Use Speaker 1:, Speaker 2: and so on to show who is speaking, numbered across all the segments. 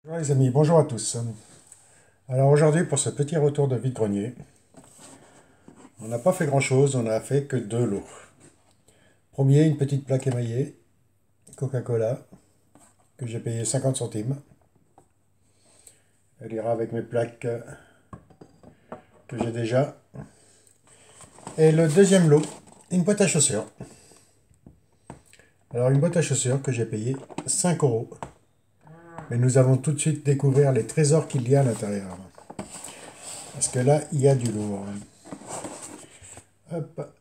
Speaker 1: Bonjour les amis, bonjour à tous. Alors aujourd'hui pour ce petit retour de vide-grenier, on n'a pas fait grand chose, on n'a fait que deux lots. Premier, une petite plaque émaillée, Coca-Cola, que j'ai payé 50 centimes. Elle ira avec mes plaques que j'ai déjà. Et le deuxième lot, une boîte à chaussures. Alors une boîte à chaussures que j'ai payé 5 euros. Mais nous avons tout de suite découvert les trésors qu'il y a à l'intérieur. Parce que là, il y a du lourd. Hop,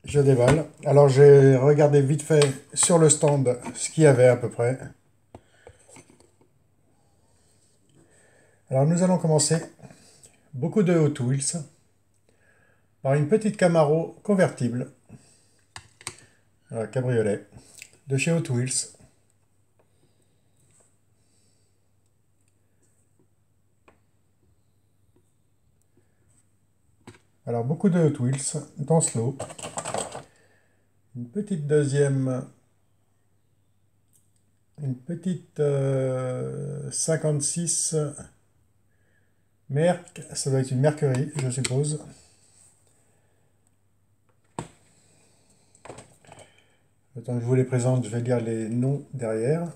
Speaker 1: je déballe. Alors j'ai regardé vite fait sur le stand ce qu'il y avait à peu près. Alors nous allons commencer beaucoup de Hot Wheels par une petite Camaro convertible, cabriolet, de chez Hot Wheels. Alors beaucoup de Hot Wheels dans ce lot. Une petite deuxième, une petite 56 Merc, ça doit être une Mercury, je suppose. Attends que je vous les présente, je vais lire les noms derrière.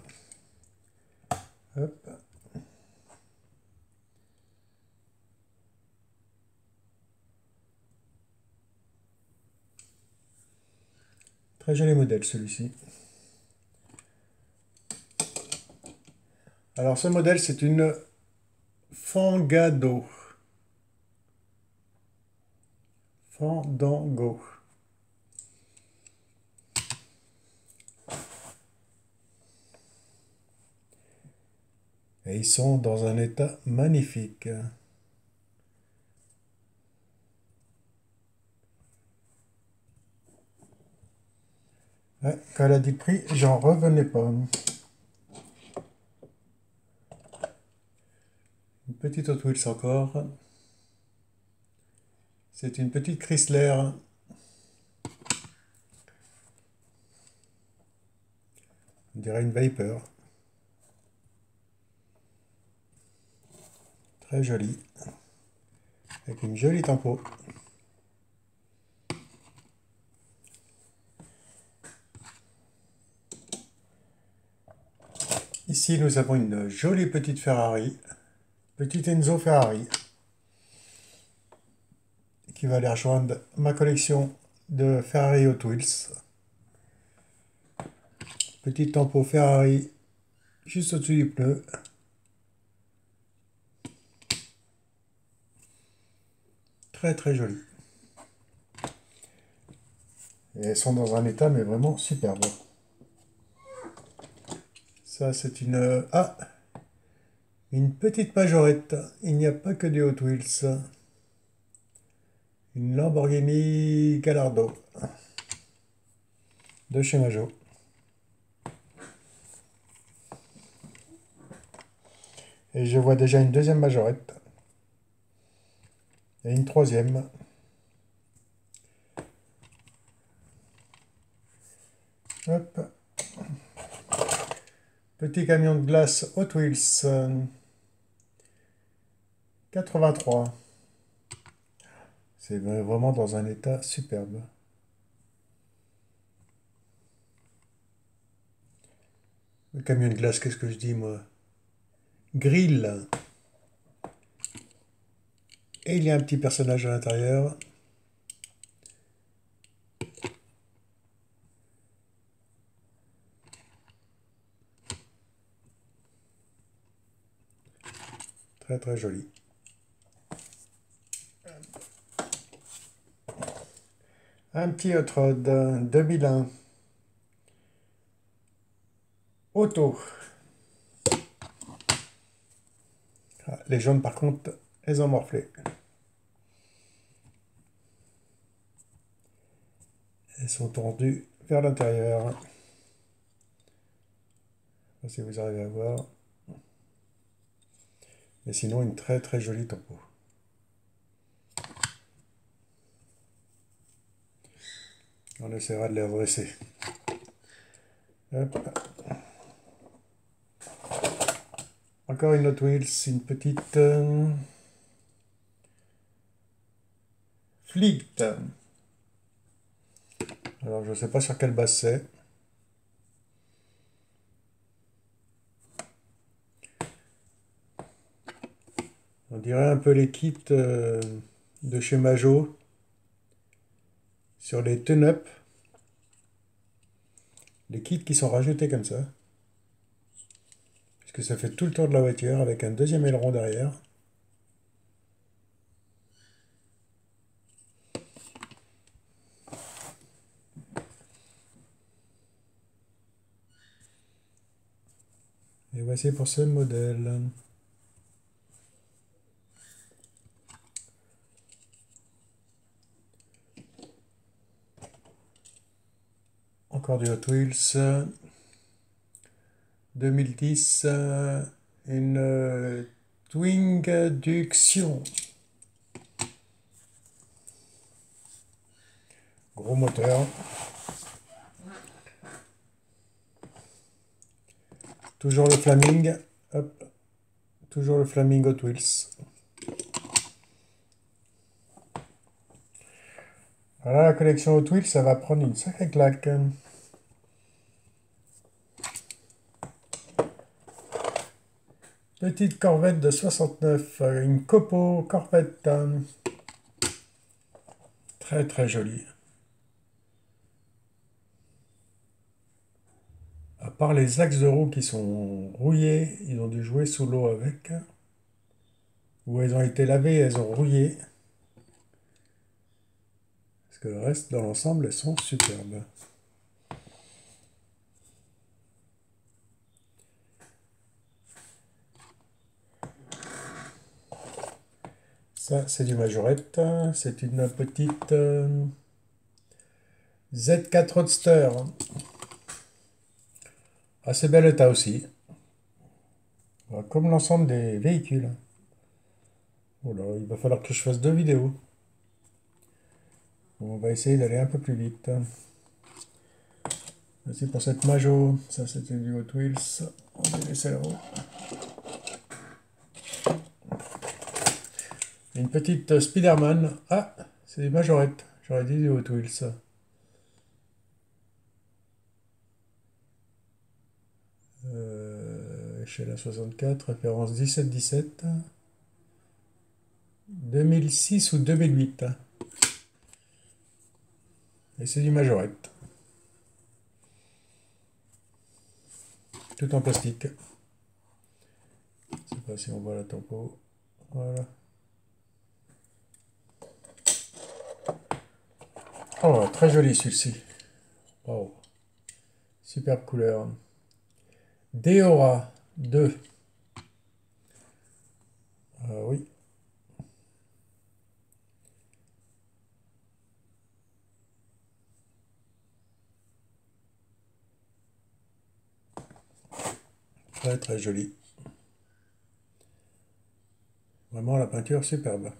Speaker 1: Hop. Très joli modèle celui-ci. Alors ce modèle c'est une Fangado. Fandango. Et ils sont dans un état magnifique. Ouais, quand elle a dit le prix, j'en revenais pas. Une petite Hot Wheels encore. C'est une petite Chrysler. On dirait une Viper. Très jolie. Avec une jolie tempo. Ici, nous avons une jolie petite Ferrari. Petite Enzo Ferrari. Qui va aller rejoindre ma collection de Ferrari Hot Wheels. Petite tempo Ferrari juste au-dessus du pneu. Très très jolie. Et elles sont dans un état mais vraiment superbe. Ça c'est une... Ah, une petite majorette. Il n'y a pas que des Hot Wheels. Une Lamborghini Gallardo. De chez Majo. Et je vois déjà une deuxième majorette. Et une troisième. Hop. Petit camion de glace Hot Wheels 83. C'est vraiment dans un état superbe. Le camion de glace, qu'est-ce que je dis moi? Grill. Et il y a un petit personnage à l'intérieur. Très très joli. Un petit Hot Rod 2001. Auto. Ah, les jaunes par contre, elles ont morflé. Elles sont tendues vers l'intérieur. Je sais pas si vous arrivez à voir. Mais sinon, une très très jolie tempo. On essaiera de les redresser. Hop. Encore une Hot Wheels, une petite Fleet. Alors, je ne sais pas sur quelle base c'est. On dirait un peu les kits de chez Majo sur les tune-up. Les kits qui sont rajoutés comme ça. Puisque ça fait tout le tour de la voiture avec un deuxième aileron derrière. Et voici pour ce modèle. Encore du Hot Wheels. 2010. Une Twinduction. Gros moteur. Toujours le Flaming. Hop. Toujours le Flaming Hot Wheels. Voilà, la collection Hot Wheels, ça va prendre une sacrée claque. Petite Corvette de 69, une Copo Corvette. Très très jolie. À part les axes de roue qui sont rouillés, ils ont dû jouer sous l'eau avec. Ou elles ont été lavées et elles ont rouillé. Parce que le reste, dans l'ensemble, elles sont superbes. Ça, c'est du Majorette. C'est une petite Z4 Roadster. Assez bel état aussi. Comme l'ensemble des véhicules. Oh là, il va falloir que je fasse 2 vidéos. Bon, on va essayer d'aller un peu plus vite. Merci pour cette Majo. Ça, c'était du Hot Wheels. On va laisser là-haut. Une petite Spider-Man. Ah, c'est des majorettes. J'aurais dit du Hot Wheels. Échelle à 64, référence 1717. 2006 ou 2008. Et c'est du majorette. Tout en plastique. Je ne sais pas si on voit la tempo. Voilà. Oh, très joli celui-ci. Wow. Superbe couleur. Deora 2. Oui. Très très joli. Vraiment la peinture superbe.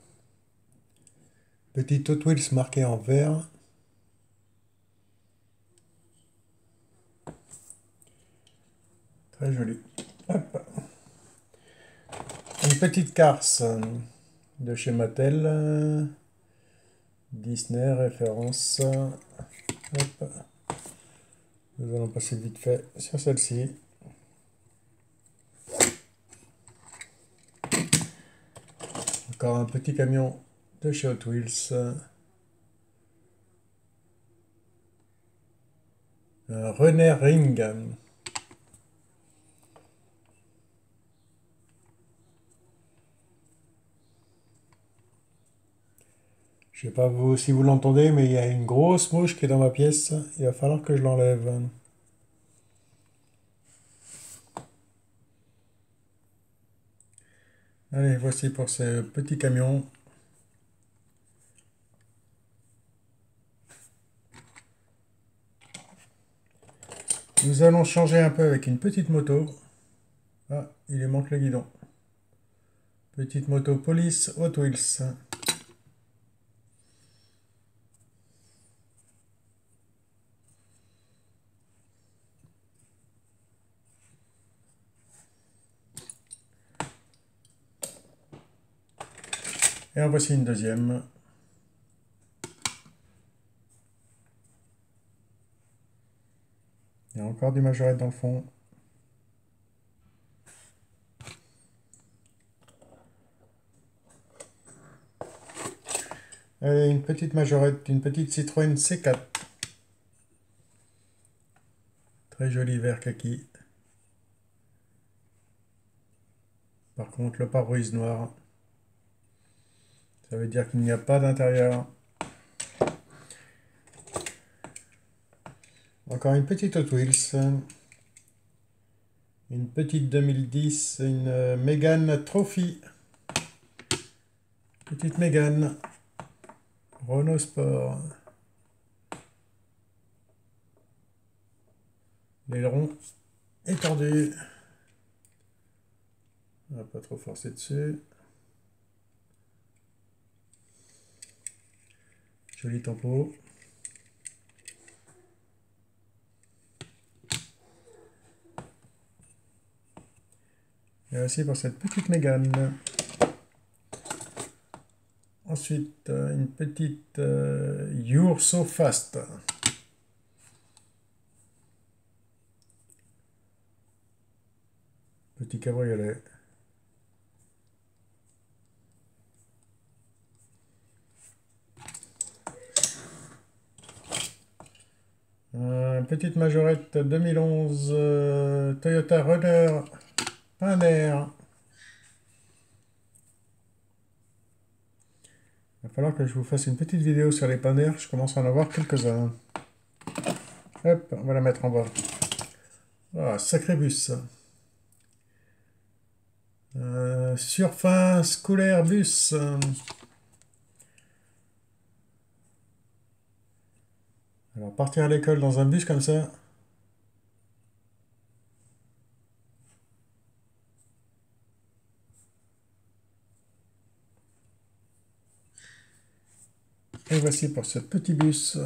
Speaker 1: Petit Hot Wheels marqué en vert. Très joli. Hop. Une petite Cars de chez Mattel. Disney, référence. Hop. Nous allons passer vite fait sur celle-ci. Encore un petit camion de chez Hot Wheels. Un René Ring. Je sais pas vous, si vous l'entendez, mais il y a une grosse mouche qui est dans ma pièce. Il va falloir que je l'enlève. Allez, voici pour ce petit camion. Nous allons changer un peu avec une petite moto. Ah, il lui manque le guidon. Petite moto police Hot Wheels. Et en voici une deuxième. Il y a encore du majorette dans le fond. Allez, une petite majorette, une petite Citroën C4. Très joli vert kaki. Par contre, le pare-brise noir. Ça veut dire qu'il n'y a pas d'intérieur. Encore une petite Hot Wheels. Une petite 2010, une Mégane Trophy. Petite Mégane. Renault Sport. L'aileron est tordu. On va pas trop forcer dessus. Joli tempo. Et aussi pour cette petite Mégane. Ensuite, une petite You're So Fast. Petit cabriolet. Petite majorette 2011 Toyota Runner Pain d'air. Il va falloir que je vous fasse une petite vidéo sur les pains d'air. Je commence à en avoir quelques-uns. Hop, on va la mettre en bas. Ah, sacré bus. Surfin scolaire bus. Alors, partir à l'école dans un bus comme ça. Et voici pour ce petit bus.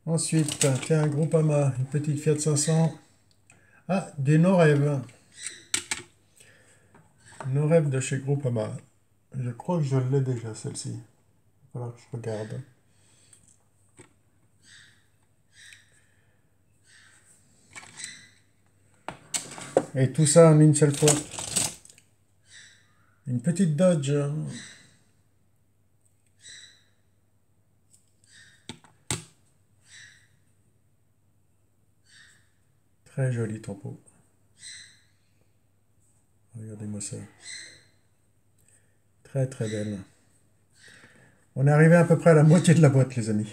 Speaker 1: Ensuite, tiens, Groupama, une petite Fiat 500. Ah, des No-Rêve. No-Rêve de chez Groupama. Je crois que je l'ai déjà, celle-ci. Il va falloir que je regarde. Et tout ça en une seule fois. Une petite Dodge. Très joli tempo. Regardez-moi ça. Très très belle. On est arrivé à peu près à la moitié de la boîte, les amis.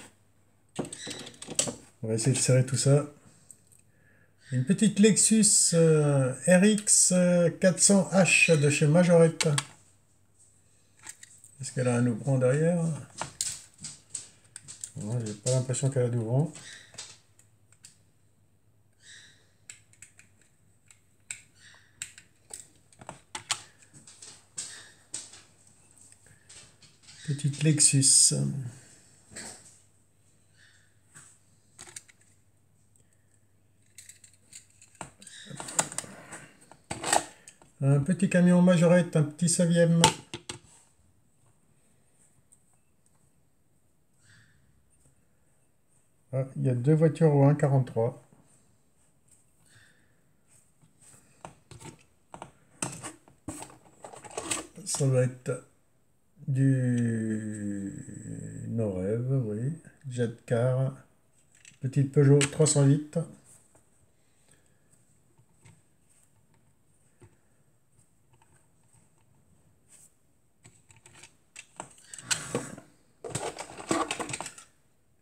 Speaker 1: On va essayer de serrer tout ça. Une petite Lexus RX 400H de chez Majorette. Est-ce qu'elle a un ouvrant derrière? Non, j'ai pas l'impression qu'elle a d'ouvrant. Petite Lexus. Un petit camion Majorette, un petit 9e. Ah, il y a deux voitures au 1,43. Ça va être du No-Rêve, oui. Jetcar. Petite Peugeot 308.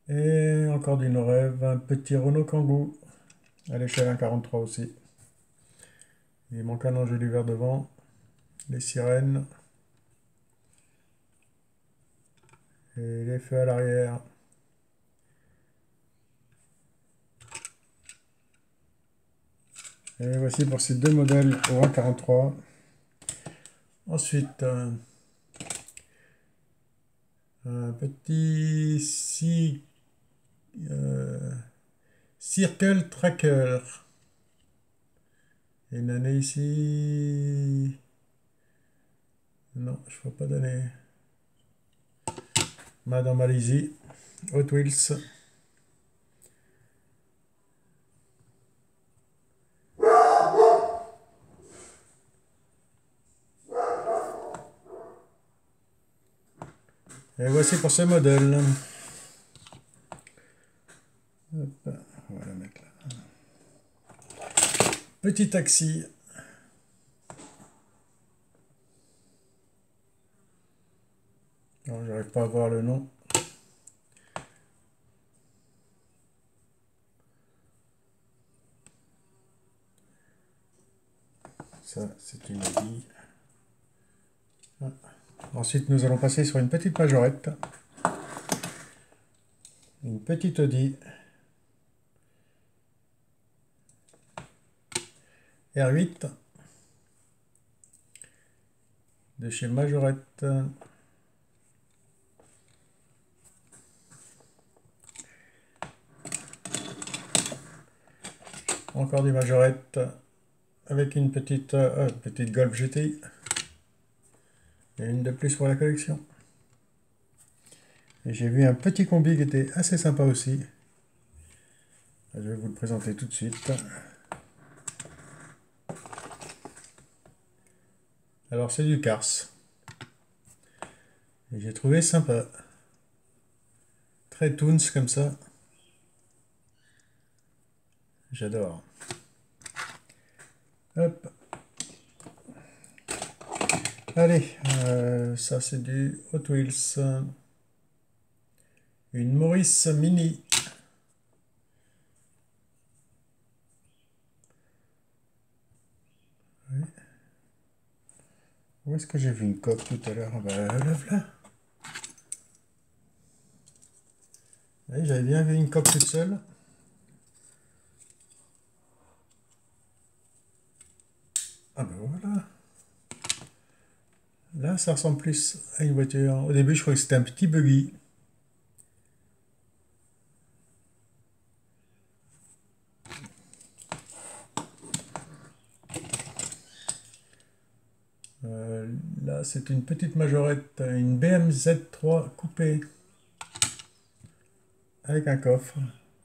Speaker 1: Et encore du No-Rêve, un petit Renault Kangoo, à l'échelle 1,43 aussi. Il manque un joli vert devant, les sirènes, et les feux à l'arrière. Et voici pour ces deux modèles au 1,43. Ensuite, un petit Circle Tracker. Et une année ici. Non, je ne peux pas donner. Madame Malaisie, Hot Wheels. Et voici pour ce modèle. Hop, on va la mettre là. Petit taxi. J'arrive pas à voir le nom. Ça, c'est une Audi. Ah. Ensuite, nous allons passer sur une petite majorette. Une petite Audi. R8. De chez Majorette. Encore des majorettes avec une petite Golf GTI. Et une de plus pour la collection. Et j'ai vu un petit combi qui était assez sympa aussi. Je vais vous le présenter tout de suite. Alors c'est du Cars. Et j'ai trouvé sympa. Très Toons comme ça. J'adore. Hop. Allez, ça c'est du Hot Wheels. Une Morris Mini. Oui. Où est-ce que j'ai vu une coque tout à l'heure? Bah, là. Oui, j'avais bien vu une coque toute seule. Ah ben voilà. Là, ça ressemble plus à une voiture. Au début, je croyais que c'était un petit buggy. Là, c'est une petite majorette, une BM Z3 coupée avec un coffre.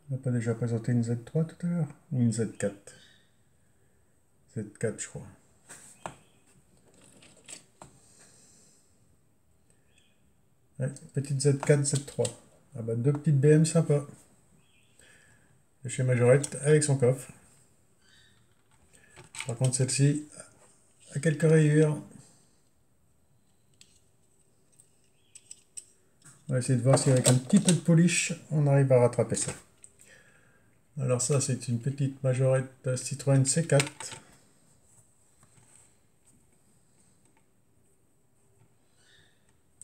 Speaker 1: On n'a pas déjà présenté une Z3 tout à l'heure? Une Z4. Z4, je crois. Ouais, petite Z4, Z3. Ah bah, deux petites BM sympas. De chez Majorette avec son coffre. Par contre, celle-ci a quelques rayures. On va essayer de voir si avec un petit peu de polish, on arrive à rattraper ça. Alors ça, c'est une petite majorette Citroën C4.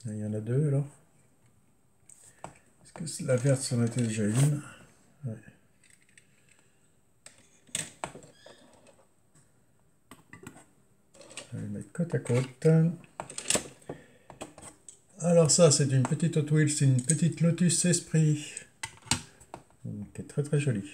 Speaker 1: Il y en a deux alors. Est-ce que la verte, ça en était déjà une? Ouais. Je vais les mettre côte à côte. Alors ça, c'est une petite Hot Wheels, c'est une petite Lotus Esprit. Qui est très très jolie.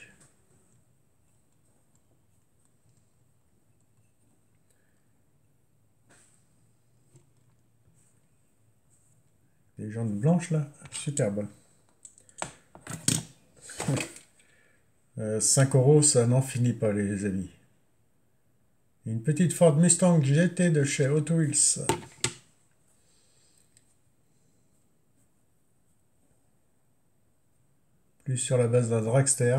Speaker 1: Des jantes blanches là, superbe. 5 €, ça n'en finit pas les amis. Une petite Ford Mustang GT de chez Hot Wheels. Plus sur la base d'un dragster.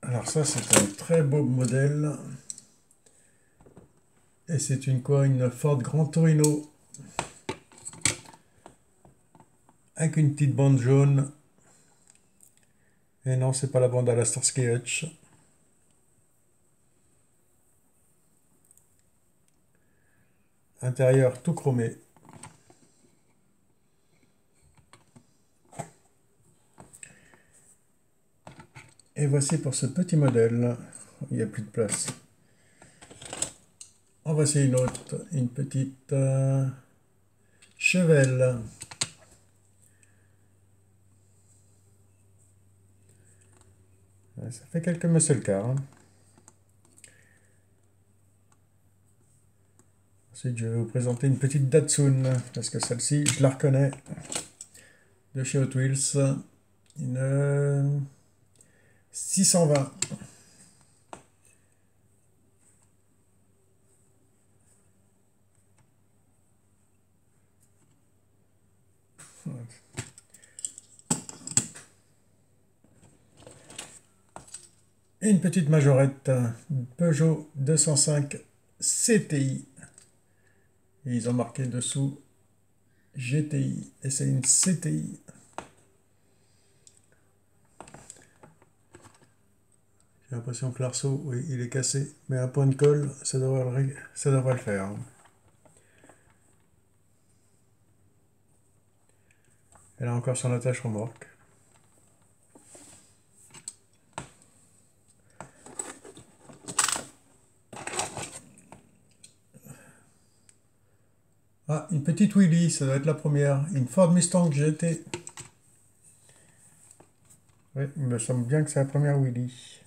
Speaker 1: Alors ça, c'est un très beau modèle. Et c'est une quoi? Une Ford Grand Torino. Avec une petite bande jaune. Et non, c'est pas la bande à la Starsky Hutch. Intérieur tout chromé. Et voici pour ce petit modèle. Il n'y a plus de place. En voici une autre, une petite Chevelle. Ça fait quelques muscle cars. Hein. Ensuite, je vais vous présenter une petite Datsun, parce que celle-ci, je la reconnais, de chez Hot Wheels. Une 620. Et une petite majorette Peugeot 205 CTI. Et ils ont marqué dessous GTI. Et c'est une CTI. J'ai l'impression que l'arceau, oui, il est cassé. Mais un point de colle, ça devrait le faire. Elle a encore son attache remorque. Ah, une petite Willy, ça doit être la première. Une Ford Mustang GT. Oui, il me semble bien que c'est la première Willy.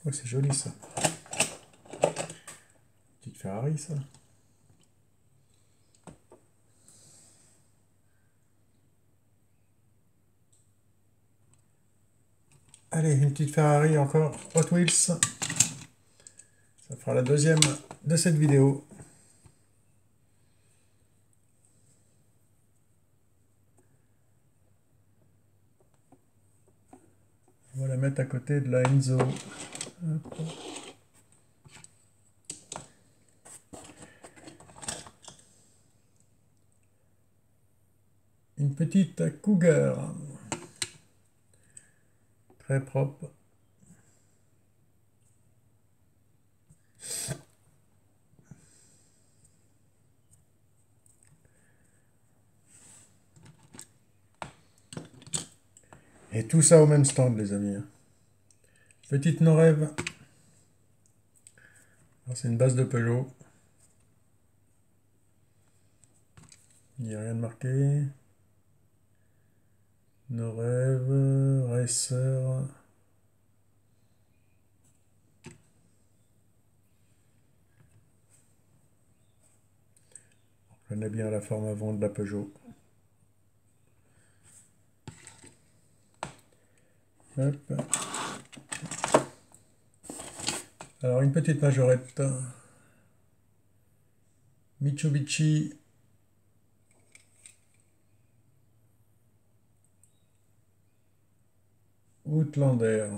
Speaker 1: Oh, c'est joli ça. Petite Ferrari ça. Allez, une petite Ferrari encore, Hot Wheels. Ça fera la deuxième de cette vidéo. On va la mettre à côté de la Enzo. Hop. Une petite Cougar. Très propre. Et tout ça au même stand, les amis. Petite Norève. C'est une base de Peugeot. Il n'y a rien de marqué. Norève, Racer. On connaît bien la forme avant de la Peugeot. Hop. Alors une petite majorette. Mitsubishi Outlander.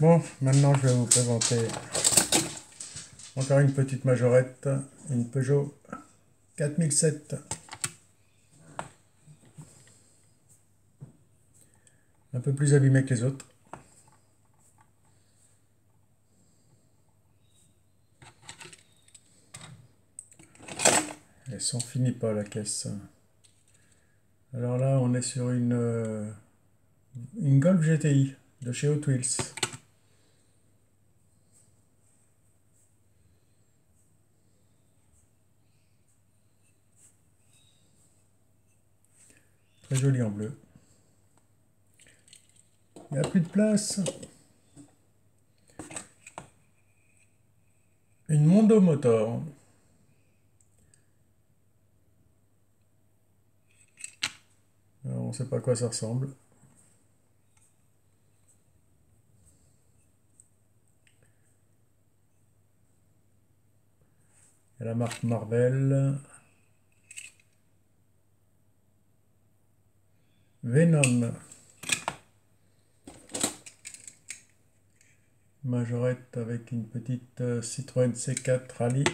Speaker 1: Bon, maintenant je vais vous présenter encore une petite majorette, une Peugeot 4007. Un peu plus abîmée que les autres. Elles sont finies pas la caisse. Alors là, on est sur une Golf GTI de chez Hot Wheels. Très jolie en bleu. Il n'y a plus de place. Une Mondo Motor. Alors, on ne sait pas à quoi ça ressemble. Il y a la marque Marvel. Venom. Majorette avec une petite Citroën C4 Rallye.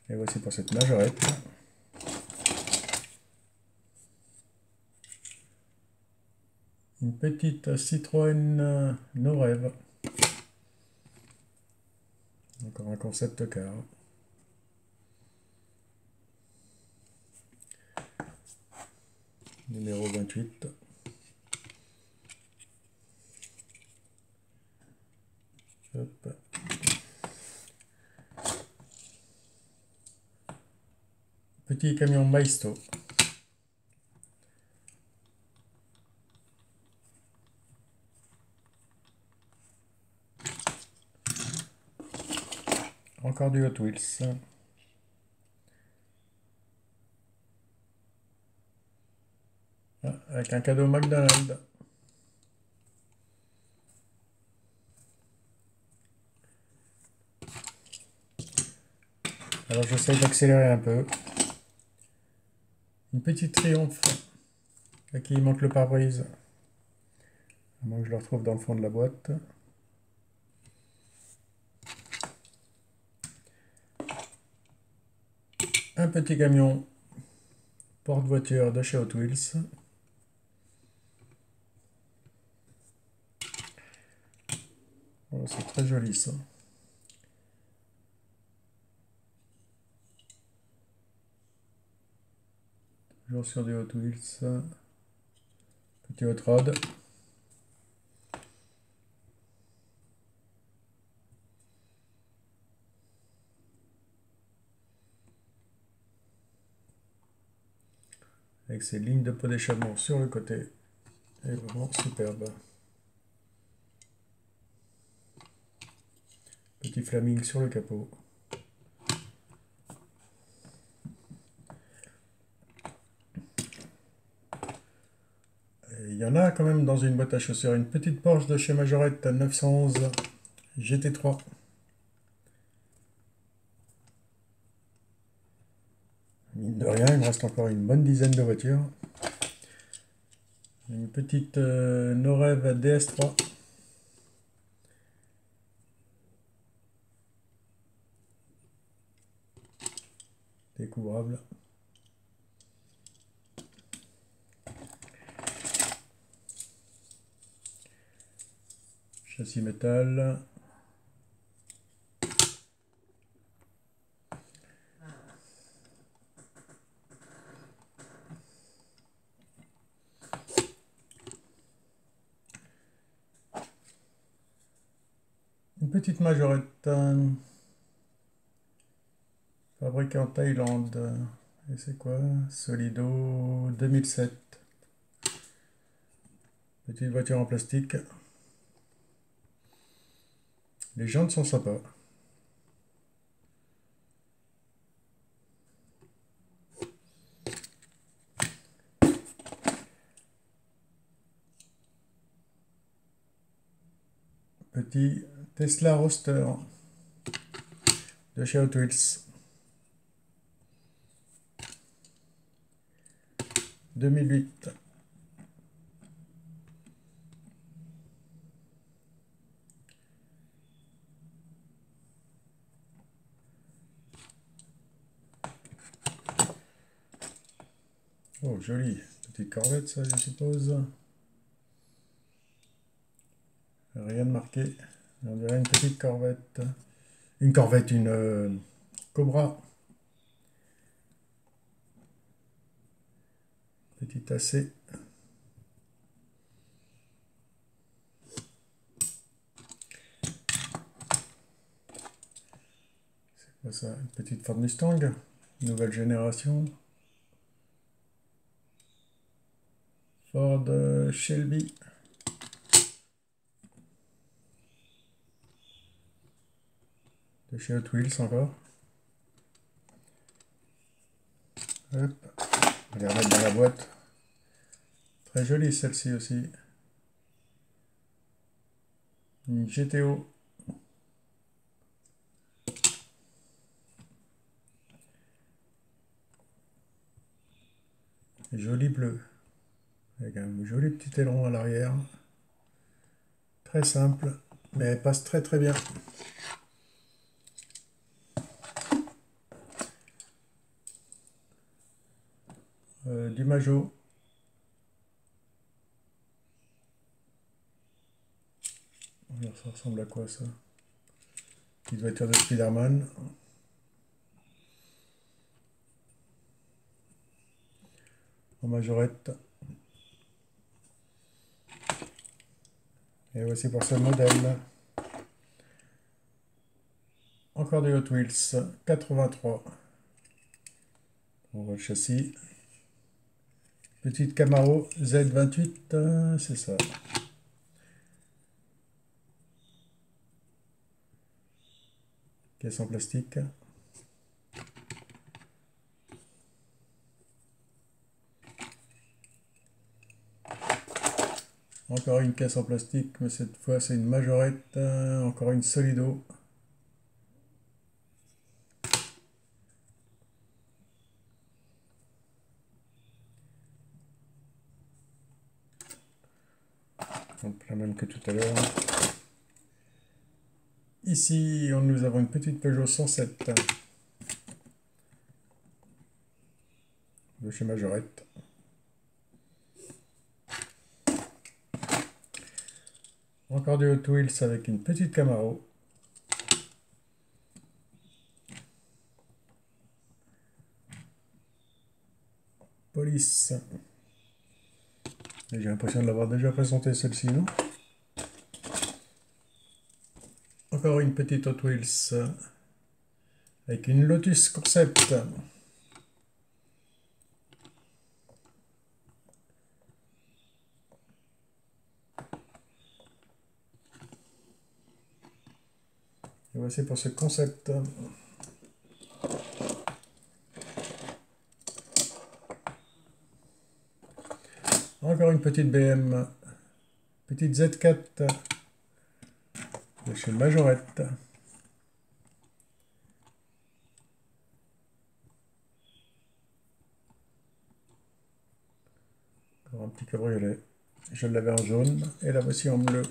Speaker 1: Et voici pour cette majorette. Une petite Citroën No Rêve. Encore un concept car. numéro 28. Hop. Petit camion Maisto. Encore du Hot Wheels. Ah, avec un cadeau McDonald's. Alors j'essaie d'accélérer un peu. Une petite Triomphe. À qui il manque le pare-brise. À moins que je le retrouve dans le fond de la boîte. Un petit camion porte-voiture de chez Hot Wheels. Oh, c'est très joli ça. Toujours sur des Hot Wheels. Petit hot rod. Avec ses lignes de pot d'échappement sur le côté. Et vraiment superbe. Petit flaming sur le capot. Il y en a quand même dans une boîte à chaussures. Une petite Porsche de chez Majorette 911 GT3. Mine de rien, il me reste encore une bonne dizaine de voitures. Une petite Norev DS3. Découvrable. Châssis métal. Une petite Majorette fabriquée en Thaïlande. Et c'est quoi? Solido 2007. Petite voiture en plastique. Les jantes sont sympas. Petit Tesla Roadster de chez Hot Wheels. 2008. Oh, joli. Petite Corvette, ça, je suppose. Rien de marqué. On dirait une petite Corvette. Une Corvette, une Cobra. Petit AC. C'est quoi ça? Une petite Ford Mustang. Nouvelle génération. Ford Shelby. De chez Hot Wheels encore. Hop. On va les remettre dans la boîte. Très jolie celle-ci aussi. Une GTO. Joli bleu. Avec un joli petit aileron à l'arrière. Très simple, mais elle passe très très bien. Du Majo. Alors ça ressemble à quoi ça? Petite voiture de Spider-Man. En majorette. Et voici pour ce modèle. Encore des Hot Wheels 83. On voit le châssis. Petite Camaro Z28, c'est ça. Caisse en plastique. Encore une caisse en plastique, mais cette fois c'est une majorette. Encore une Solido. Donc la même que tout à l'heure. Ici, nous avons une petite Peugeot 107 de chez Majorette. Encore des Hot Wheels avec une petite Camaro. Police. J'ai l'impression de l'avoir déjà présenté celle-ci, non? Encore une petite Hot Wheels avec une Lotus Concept. Et voici pour ce concept. Encore une petite BM, petite Z4 de chez Majorette. Encore un petit cabriolet. Je l'avais en jaune et la voici en bleu.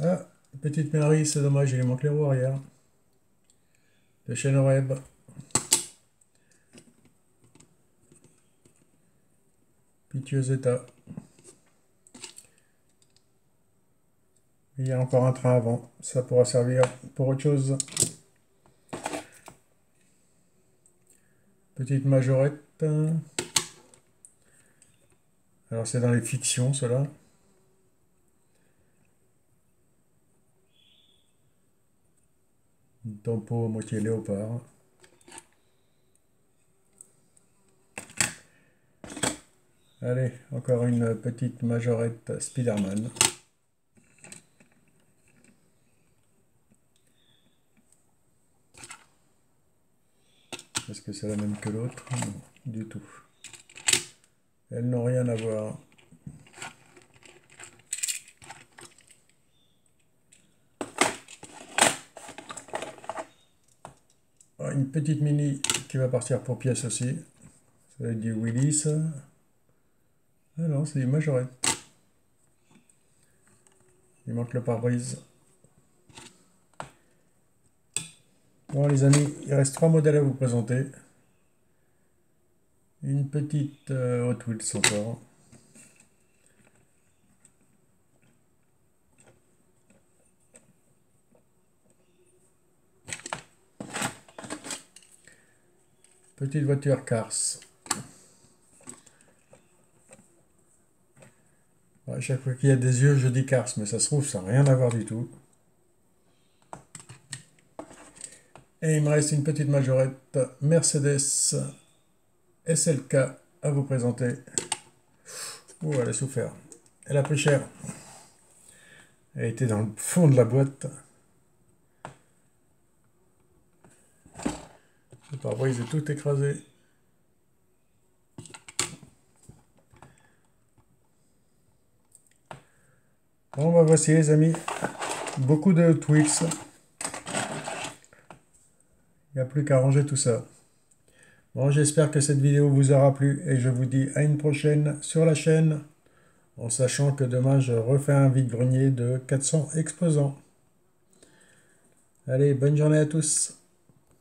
Speaker 1: Ah, petite Mary, c'est dommage, il lui manque les roues arrière. De chez Noreb. Piteuse état. Il y a encore un train avant, ça pourra servir pour autre chose. Petite Majorette. Alors c'est dans les fictions cela. Une tempo moitié léopard. Allez, encore une petite Majorette Spiderman. Est-ce que c'est la même que l'autre? Non, du tout. Elles n'ont rien à voir. Ah, une petite Mini qui va partir pour pièce aussi. Ça va être du Willis. Ah non, c'est du Majorette. Il manque le pare-brise. Bon les amis, il reste 3 modèles à vous présenter. Une petite Hot Wheels encore. Petite voiture Cars. À chaque fois qu'il y a des yeux, je dis Cars, mais ça se trouve, ça n'a rien à voir du tout. Et il me reste une petite Majorette Mercedes SLK à vous présenter. Oh, elle a souffert. Elle a pris cher. Elle était dans le fond de la boîte. Le pare-brise est tout écrasé. Bon, bah voici les amis. Beaucoup de Hot Wheels. Il n'y a plus qu'à ranger tout ça. Bon, j'espère que cette vidéo vous aura plu et je vous dis à une prochaine sur la chaîne, en sachant que demain je refais un vide-grenier de 400 exposants. Allez, bonne journée à tous.